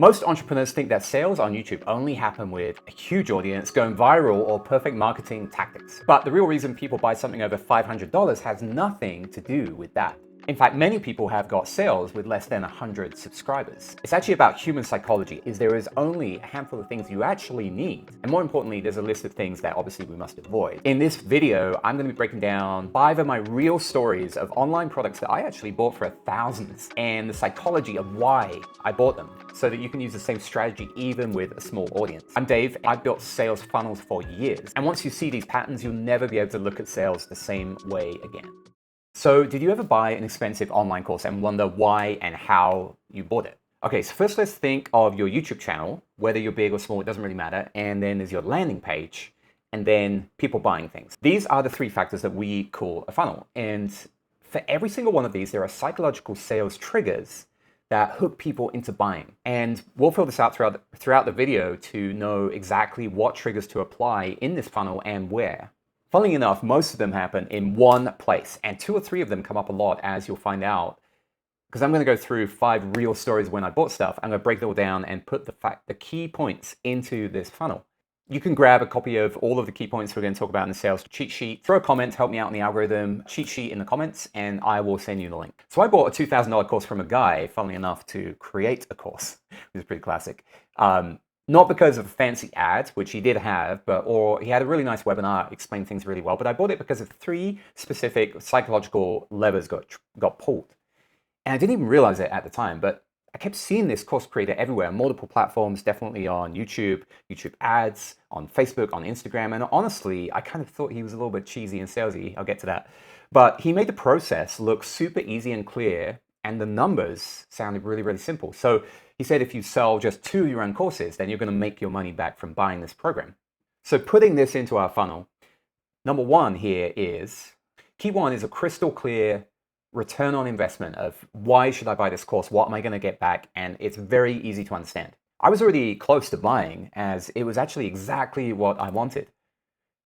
Most entrepreneurs think that sales on YouTube only happen with a huge audience, going viral, or perfect marketing tactics. But the real reason people buy something over $500 has nothing to do with that. In fact, many people have got sales with less than 100 subscribers. It's actually about human psychology, is there is only a handful of things you actually need. And more importantly, there's a list of things that obviously we must avoid. In this video, I'm going to be breaking down 5 of my real stories of online products that I actually bought for thousands and the psychology of why I bought them, so that you can use the same strategy even with a small audience. I'm Dave. I've built sales funnels for years. And once you see these patterns, you'll never be able to look at sales the same way again. So did you ever buy an expensive online course and wonder why and how you bought it? Okay, so first let's think of your YouTube channel, whether you're big or small, it doesn't really matter. And then there's your landing page, and then people buying things. These are the 3 factors that we call a funnel. And for every single one of these, there are psychological sales triggers that hook people into buying. And we'll fill this out throughout the video to know exactly what triggers to apply in this funnel and where. Funnily enough, most of them happen in one place, and 2 or 3 of them come up a lot, as you'll find out, because I'm going to go through 5 real stories when I bought stuff. I'm going to break it all down and put the key points into this funnel. You can grab a copy of all of the key points we're going to talk about in the sales cheat sheet. Throw a comment, help me out in the algorithm, cheat sheet in the comments, and I will send you the link. So I bought a $2,000 course from a guy, funnily enough, to create a course, which is pretty classic. Not because of a fancy ad, which he did have, or he had a really nice webinar, explained things really well, but I bought it because of 3 specific psychological levers got pulled. And I didn't even realize it at the time, but I kept seeing this course creator everywhere on multiple platforms, definitely on YouTube ads, on Facebook, on Instagram. And honestly, I kind of thought he was a little bit cheesy and salesy. I'll get to that. But he made the process look super easy and clear, and the numbers sounded really, really simple. So he said if you sell just 2 of your own courses, then you're going to make your money back from buying this program. So putting this into our funnel, number 1 here is, key 1 is a crystal clear return on investment of why should I buy this course? What am I going to get back? And it's very easy to understand. I was already close to buying, as it was actually exactly what I wanted.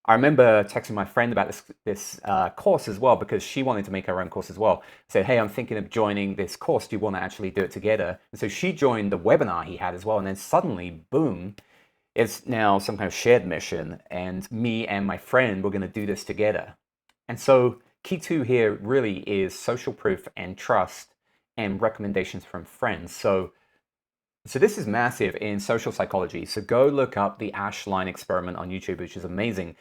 I remember texting my friend about this course as well, because she wanted to make her own course as well. I said, hey, I'm thinking of joining this course. Do you want to actually do it together? And so she joined the webinar he had as well. And then suddenly, boom, it's now some kind of shared mission. And me and my friend, we're going to do this together. And so key 2 here really is social proof and trust and recommendations from friends. So this is massive in social psychology. So go look up the Ash line experiment on YouTube, which is amazing.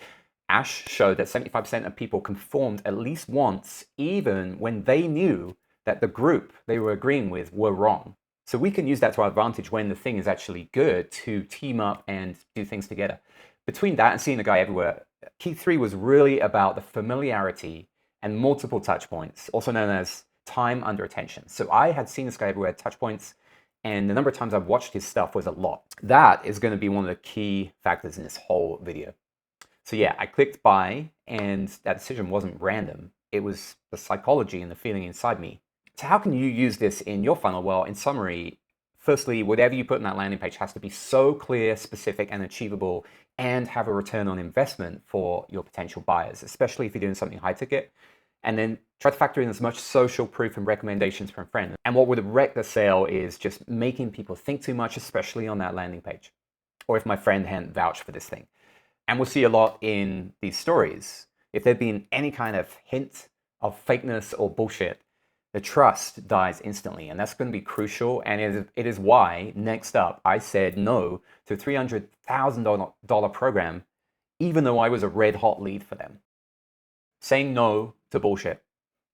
Ash showed that 75% of people conformed at least once, even when they knew that the group they were agreeing with were wrong. So we can use that to our advantage when the thing is actually good, to team up and do things together. Between that and seeing the guy everywhere, key 3 was really about the familiarity and multiple touch points, also known as time under attention. So I had seen this guy everywhere, touch points, and the number of times I've watched his stuff was a lot. That is going to be one of the key factors in this whole video. So yeah, I clicked buy, and that decision wasn't random. It was the psychology and the feeling inside me. So how can you use this in your funnel? Well, in summary, firstly, whatever you put in that landing page has to be so clear, specific, and achievable, and have a return on investment for your potential buyers, especially if you're doing something high ticket. And then try to factor in as much social proof and recommendations from friends. And what would wreck the sale is just making people think too much, especially on that landing page, or if my friend hadn't vouched for this thing. And we'll see a lot in these stories. If there'd been any kind of hint of fakeness or bullshit, the trust dies instantly. And that's going to be crucial. And it is why, next up, I said no to a $300,000 program, even though I was a red hot lead for them. Saying no to bullshit,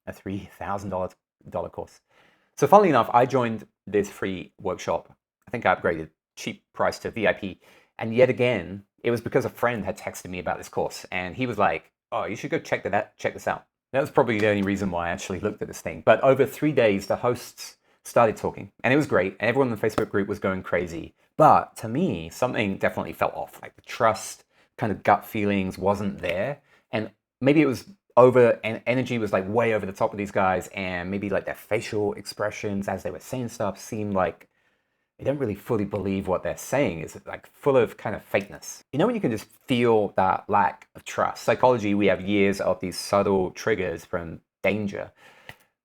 a $3,000 course. So funnily enough, I joined this free workshop. I think I upgraded cheap price to VIP. And yet again, it was because a friend had texted me about this course. And he was like, oh, you should go check this out. That was probably the only reason why I actually looked at this thing. But over 3 days, the hosts started talking. And it was great. Everyone in the Facebook group was going crazy. But to me, something definitely felt off. Like the trust, kind of gut feelings wasn't there. And maybe it was over, and energy was like way over the top of these guys, and maybe like their facial expressions as they were saying stuff seemed like they don't really fully believe what they're saying. It's like full of kind of fakeness. You know, when you can just feel that lack of trust. Psychology, we have years of these subtle triggers from danger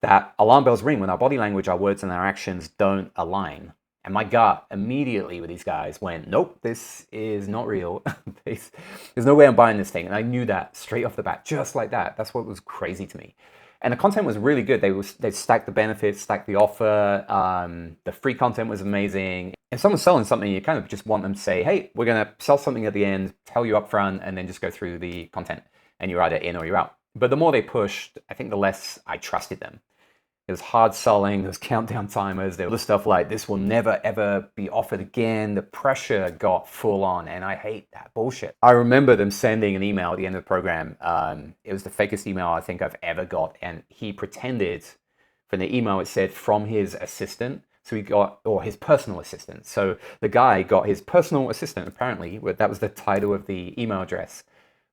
that alarm bells ring when our body language, our words, and our actions don't align. And my gut immediately with these guys went, nope, this is not real. There's no way I'm buying this thing. And I knew that straight off the bat, just like that. That's what was crazy to me. And the content was really good. They stacked the benefits, stacked the offer. The free content was amazing. If someone's selling something, you kind of just want them to say, hey, we're going to sell something at the end, tell you up front, and then just go through the content. And you're either in or you're out. But the more they pushed, I think the less I trusted them. It was hard selling, there was countdown timers, there was stuff like this will never ever be offered again. The pressure got full on, and I hate that bullshit. I remember them sending an email at the end of the program. It was the fakest email I think I've ever got, and he pretended from the email it said from his assistant. So he got, or his personal assistant. So the guy got his personal assistant, apparently, that was the title of the email address.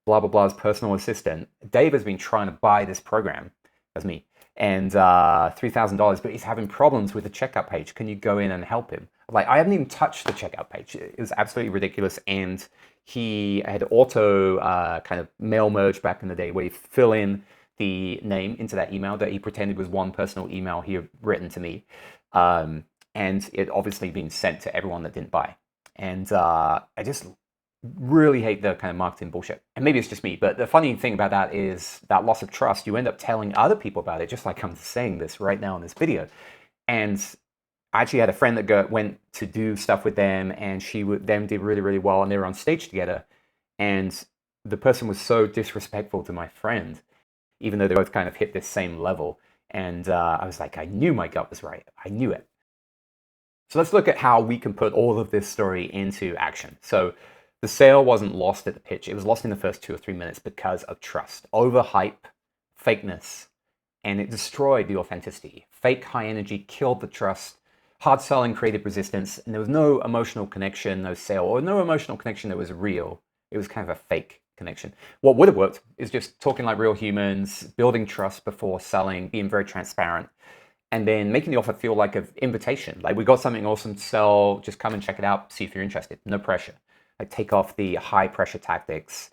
Blah, blah, blah's personal assistant. Dave has been trying to buy this program, that's me, and $3,000, but he's having problems with the checkout page. Can you go in and help him? Like, I haven't even touched the checkout page. It was absolutely ridiculous. And he had auto kind of mail merge back in the day where you fill in the name into that email that he pretended was one personal email he had written to me. And it obviously been sent to everyone that didn't buy. And I just really hate the kind of marketing bullshit. And maybe it's just me, but the funny thing about that is that loss of trust, you end up telling other people about it, just like I'm saying this right now in this video. And I actually had a friend that went to do stuff with them, and them did really, really well, and they were on stage together. And the person was so disrespectful to my friend, even though they both kind of hit this same level. And I was like, I knew my gut was right. I knew it. So let's look at how we can put all of this story into action. So the sale wasn't lost at the pitch. It was lost in the first 2 or 3 minutes because of trust. Overhype, fakeness, and it destroyed the authenticity. Fake high energy killed the trust. Hard selling created resistance, and there was no emotional connection, no sale, or no emotional connection that was real. It was kind of a fake connection. What would have worked is just talking like real humans, building trust before selling, being very transparent, and then making the offer feel like an invitation. Like, we got something awesome to sell, just come and check it out, see if you're interested. No pressure. Like, take off the high pressure tactics.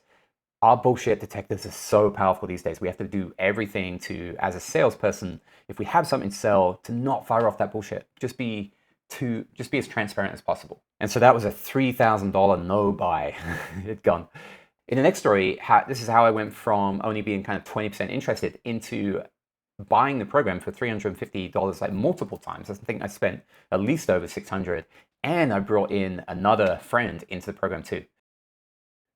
Our bullshit detectors are so powerful these days. We have to do everything to, as a salesperson, if we have something to sell, to not fire off that bullshit. Just be as transparent as possible. And so that was a $3,000 no buy. It's gone. In the next story, this is how I went from only being kind of 20% interested into buying the program for $350 like multiple times. I think I spent at least over $600, and I brought in another friend into the program too.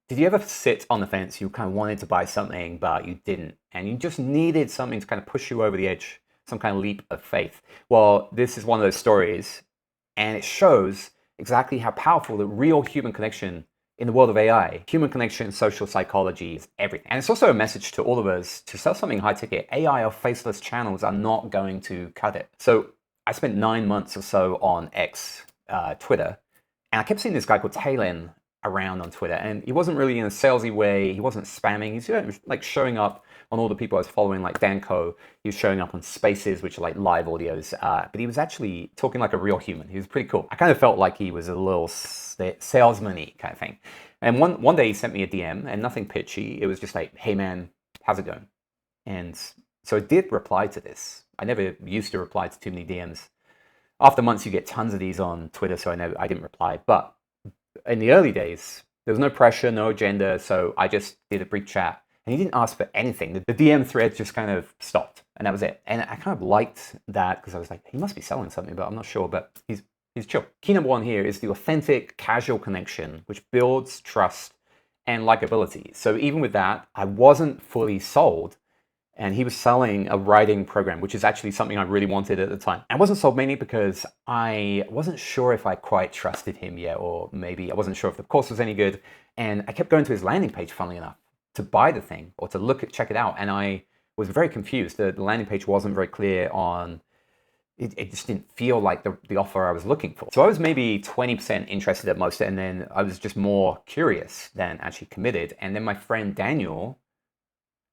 Did you ever sit on the fence? You kind of wanted to buy something, but you didn't, and you just needed something to kind of push you over the edge, some kind of leap of faith? Well, this is one of those stories, and it shows exactly how powerful the real human connection in the world of AI, human connection, social psychology is everything. And it's also a message to all of us to sell something high ticket. AI or faceless channels are not going to cut it. So I spent 9 months or so on X, Twitter, and I kept seeing this guy called Talon around on Twitter, and he wasn't really in a salesy way. He wasn't spamming. He's like showing up on all the people I was following, like Danco. He was showing up on Spaces, which are like live audios, but he was actually talking like a real human. He was pretty cool. I kind of felt like he was a little salesman-y kind of thing. And one day he sent me a DM, and nothing pitchy. It was just like, hey man, how's it going? And so I did reply to this. I never used to reply to too many DMs. After months, you get tons of these on Twitter, so I didn't reply. But in the early days, there was no pressure, no agenda, so I just did a brief chat. And he didn't ask for anything. The DM thread just kind of stopped, and that was it. And I kind of liked that because I was like, he must be selling something, but I'm not sure, but he's chill. Key number one here is the authentic, casual connection, which builds trust and likability. So even with that, I wasn't fully sold, and he was selling a writing program, which is actually something I really wanted at the time. I wasn't sold mainly because I wasn't sure if I quite trusted him yet, or maybe I wasn't sure if the course was any good. And I kept going to his landing page, funnily enough, to buy the thing or to check it out. And I was very confused. The landing page wasn't very clear on, it just didn't feel like the offer I was looking for. So I was maybe 20% interested at most, and then I was just more curious than actually committed. And then my friend Daniel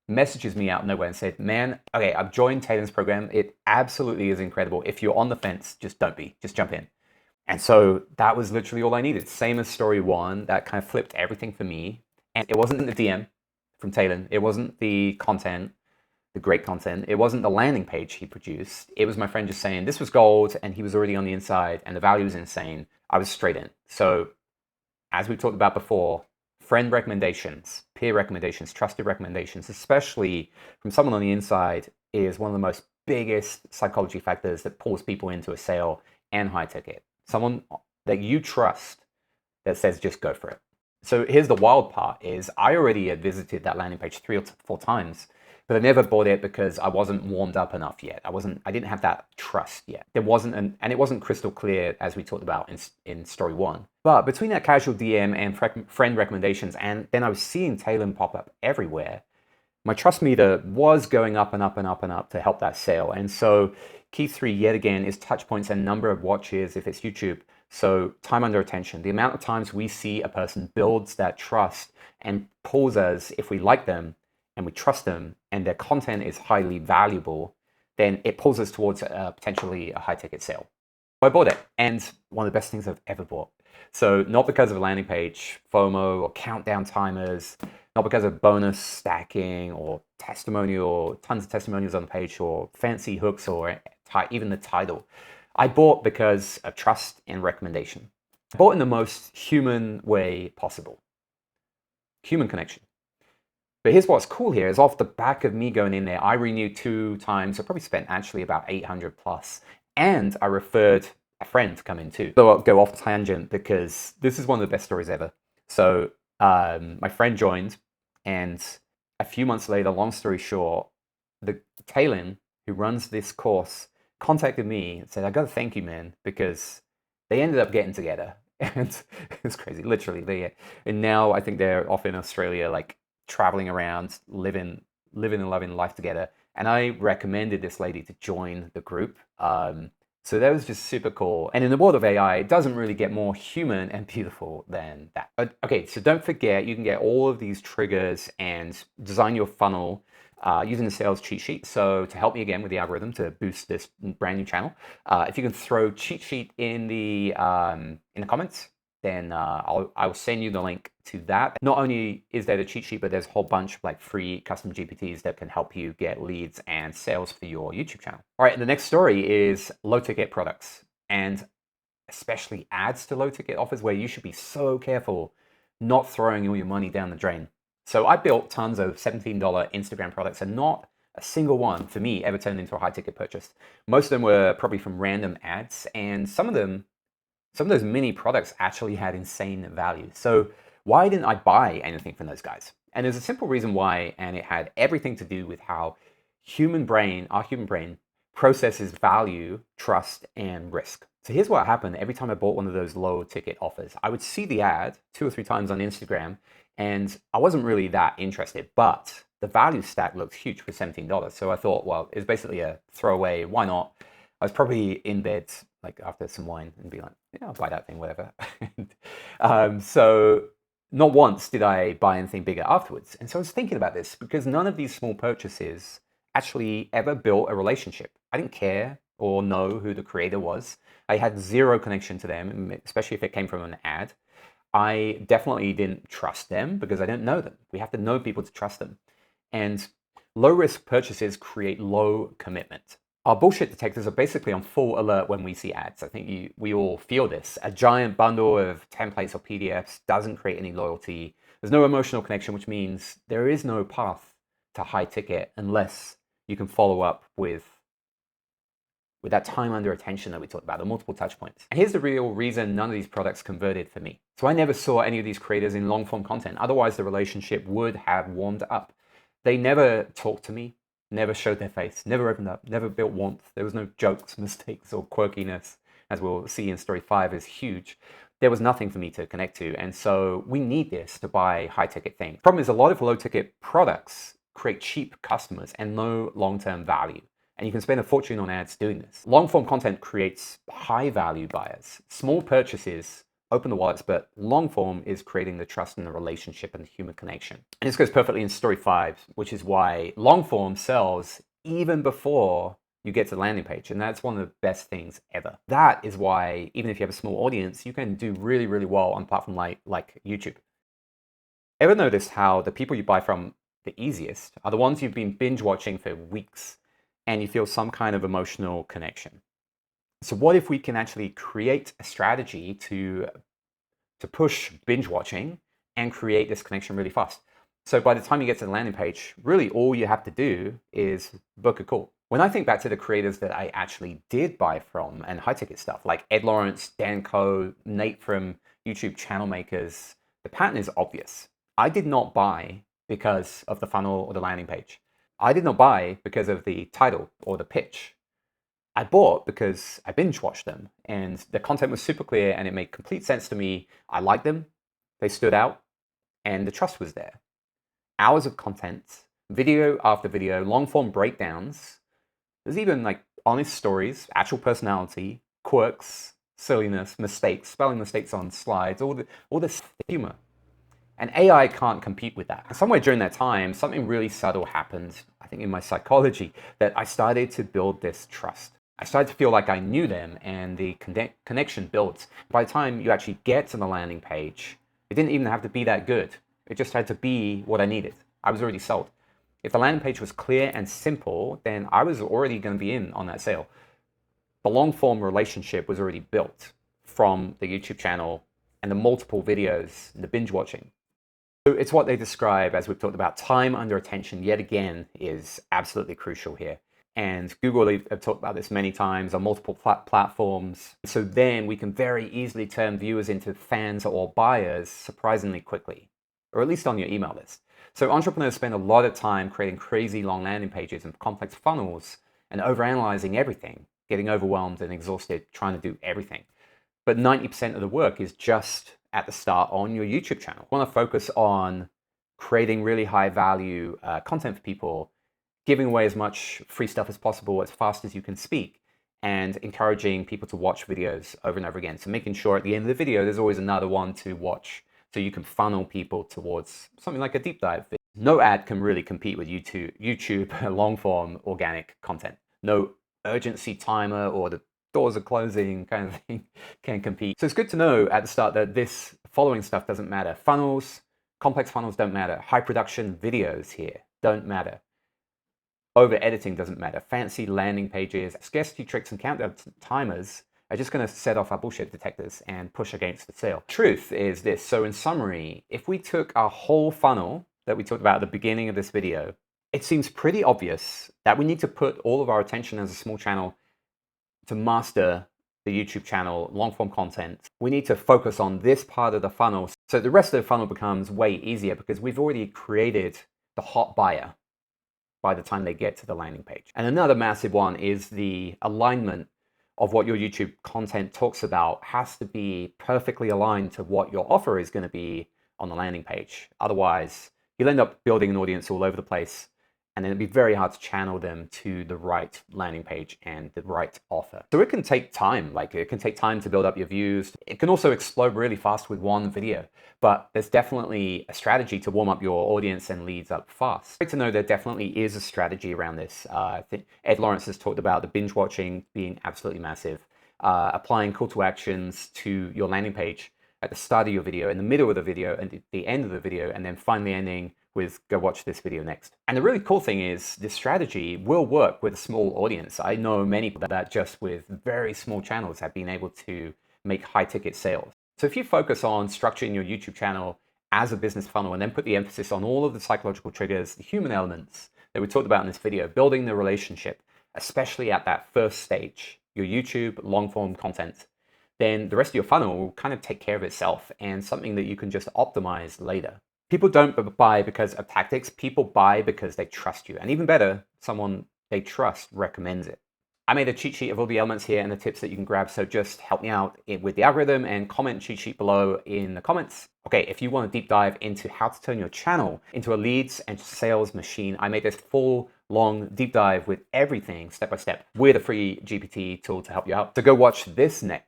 messages me out of nowhere and said, man, okay, I've joined Taylor's program. It absolutely is incredible. If you're on the fence, just jump in. And so that was literally all I needed. Same as story one, that kind of flipped everything for me. And it wasn't the DM from Taylor. It wasn't the content. the great content. It wasn't the landing page he produced. It was my friend just saying this was gold and he was already on the inside and the value was insane. I was straight in. So as we talked about before, friend recommendations, peer recommendations, trusted recommendations, especially from someone on the inside, is one of the most biggest psychology factors that pulls people into a sale and high ticket. Someone that you trust that says just go for it. So here's the wild part is I already had visited that landing page 3 or 4 times, but I never bought it because I wasn't warmed up enough yet. I didn't have that trust yet. There wasn't and it wasn't crystal clear as we talked about in story 1. But between that casual DM and friend recommendations, and then I was seeing Talon pop up everywhere, my trust meter was going up and up and up and up to help that sale. And so key 3 yet again is touch points and number of watches if it's YouTube. So time under attention, the amount of times we see a person builds that trust and pulls us if we like them and we trust them and their content is highly valuable, then it pulls us towards potentially a high ticket sale. So I bought it, and one of the best things I've ever bought. So not because of a landing page, FOMO, or countdown timers, not because of bonus stacking or testimonial, tons of testimonials on the page or fancy hooks or even the title. I bought because of trust and recommendation. I bought in the most human way possible. Human connection. But here's what's cool here is off the back of me going in there, I renewed 2 times. I probably spent actually about 800 plus. And I referred a friend to come in too. So I'll go off tangent because this is one of the best stories ever. So my friend joined, and a few months later, long story short, the Talon who runs this course contacted me and said, I got to thank you, man, because they ended up getting together. And it's crazy, literally. And now I think they're off in Australia, like traveling around, living and loving life together. And I recommended this lady to join the group. So that was just super cool. And in the world of AI, it doesn't really get more human and beautiful than that. Okay, so don't forget, you can get all of these triggers and design your funnel using the sales cheat sheet. So to help me again with the algorithm to boost this brand new channel, if you can throw cheat sheet in the comments, then I will send you the link to that. Not only is there the cheat sheet, but there's a whole bunch of like free custom GPTs that can help you get leads and sales for your YouTube channel. All right, the next story is low ticket products, and especially ads to low ticket offers where you should be so careful not throwing all your money down the drain. So I built tons of $17 Instagram products, and not a single one for me ever turned into a high ticket purchase. Most of them were probably from random ads, and some of those mini products actually had insane value. So why didn't I buy anything from those guys? And there's a simple reason why, and it had everything to do with how our human brain processes value, trust, and risk. So here's what happened every time I bought one of those low ticket offers. I would see the ad 2 or 3 times on Instagram, and I wasn't really that interested, but the value stack looked huge for $17. So I thought, well, it's basically a throwaway, why not? I was probably in bed like after some wine and be like, yeah, I'll buy that thing, whatever. So not once did I buy anything bigger afterwards. And so I was thinking about this because none of these small purchases actually ever built a relationship. I didn't care or know who the creator was. I had zero connection to them, especially if it came from an ad. I definitely didn't trust them because I didn't know them. We have to know people to trust them. And low risk purchases create low commitment. Our bullshit detectors are basically on full alert when we see ads. I think we all feel this. A giant bundle of templates or PDFs doesn't create any loyalty. There's no emotional connection, which means there is no path to high ticket unless you can follow up with that time under attention that we talked about, the multiple touch points. And here's the real reason none of these products converted for me. So I never saw any of these creators in long form content. Otherwise, the relationship would have warmed up. They never talked to me, never showed their face, never opened up, never built warmth. There was no jokes, mistakes, or quirkiness, as we'll see in story 5 is huge. There was nothing for me to connect to. And so we need this to buy high ticket things. Problem is a lot of low ticket products create cheap customers and no long-term value. And you can spend a fortune on ads doing this. Long-form content creates high-value buyers. Small purchases open the wallets, but long-form is creating the trust and the relationship and the human connection. And this goes perfectly in story 5, which is why long-form sells even before you get to the landing page. And that's one of the best things ever. That is why, even if you have a small audience, you can do really, really well on a platform like YouTube. Ever notice how the people you buy from the easiest are the ones you've been binge watching for weeks and you feel some kind of emotional connection. So what if we can actually create a strategy to push binge watching and create this connection really fast? So by the time you get to the landing page, really all you have to do is book a call. When I think back to the creators that I actually did buy from and high ticket stuff like Ed Lawrence, Dan Coe, Nate from YouTube Channel Makers, the pattern is obvious. I did not buy because of the funnel or the landing page. I did not buy because of the title or the pitch. I bought because I binge watched them and the content was super clear and it made complete sense to me. I liked them, they stood out, and the trust was there. Hours of content, video after video, long form breakdowns. There's even like honest stories, actual personality, quirks, silliness, mistakes, spelling mistakes on slides, all this humor. And AI can't compete with that. Somewhere during that time, something really subtle happened, I think in my psychology, that I started to build this trust. I started to feel like I knew them and the connection built. By the time you actually get to the landing page, it didn't even have to be that good. It just had to be what I needed. I was already sold. If the landing page was clear and simple, then I was already going to be in on that sale. The long form relationship was already built from the YouTube channel and the multiple videos, the binge watching. So it's what they describe, as we've talked about, time under attention yet again is absolutely crucial here. And Google have talked about this many times on multiple platforms. So then we can very easily turn viewers into fans or buyers surprisingly quickly, or at least on your email list. So entrepreneurs spend a lot of time creating crazy long landing pages and complex funnels and overanalyzing everything, getting overwhelmed and exhausted trying to do everything. But 90% of the work is just at the start on your YouTube channel. You want to focus on creating really high value content for people, giving away as much free stuff as possible as fast as you can speak, and encouraging people to watch videos over and over again. So making sure at the end of the video, there's always another one to watch so you can funnel people towards something like a deep dive video. No ad can really compete with YouTube long form organic content. No urgency timer or the doors are closing kind of thing can compete. So it's good to know at the start that this following stuff doesn't matter. Funnels, complex funnels don't matter. High production videos here don't matter. Over editing doesn't matter. Fancy landing pages, scarcity tricks and countdown timers are just going to set off our bullshit detectors and push against the sale. Truth is this. So in summary, if we took our whole funnel that we talked about at the beginning of this video, it seems pretty obvious that we need to put all of our attention as a small channel to master the YouTube channel, long form content. We need to focus on this part of the funnel. So the rest of the funnel becomes way easier because we've already created the hot buyer by the time they get to the landing page. And another massive one is the alignment of what your YouTube content talks about has to be perfectly aligned to what your offer is going to be on the landing page. Otherwise, you'll end up building an audience all over the place, and then it'd be very hard to channel them to the right landing page and the right offer. So it can take time, it can take time to build up your views. It can also explode really fast with one video, but there's definitely a strategy to warm up your audience and leads up fast. Great to know there definitely is a strategy around this. I think Ed Lawrence has talked about the binge watching being absolutely massive, applying call to actions to your landing page at the start of your video, in the middle of the video, and at the end of the video, and then finally ending with go watch this video next. And the really cool thing is this strategy will work with a small audience. I know many people that just with very small channels have been able to make high ticket sales. So if you focus on structuring your YouTube channel as a business funnel and then put the emphasis on all of the psychological triggers, the human elements that we talked about in this video, building the relationship, especially at that first stage, your YouTube long form content, then the rest of your funnel will kind of take care of itself and something that you can just optimize later. People don't buy because of tactics. People buy because they trust you. And even better, someone they trust recommends it. I made a cheat sheet of all the elements here and the tips that you can grab. So just help me out with the algorithm and comment cheat sheet below in the comments. Okay, if you want a deep dive into how to turn your channel into a leads and sales machine, I made this full long deep dive with everything step by step with a free GPT tool to help you out. So go watch this next.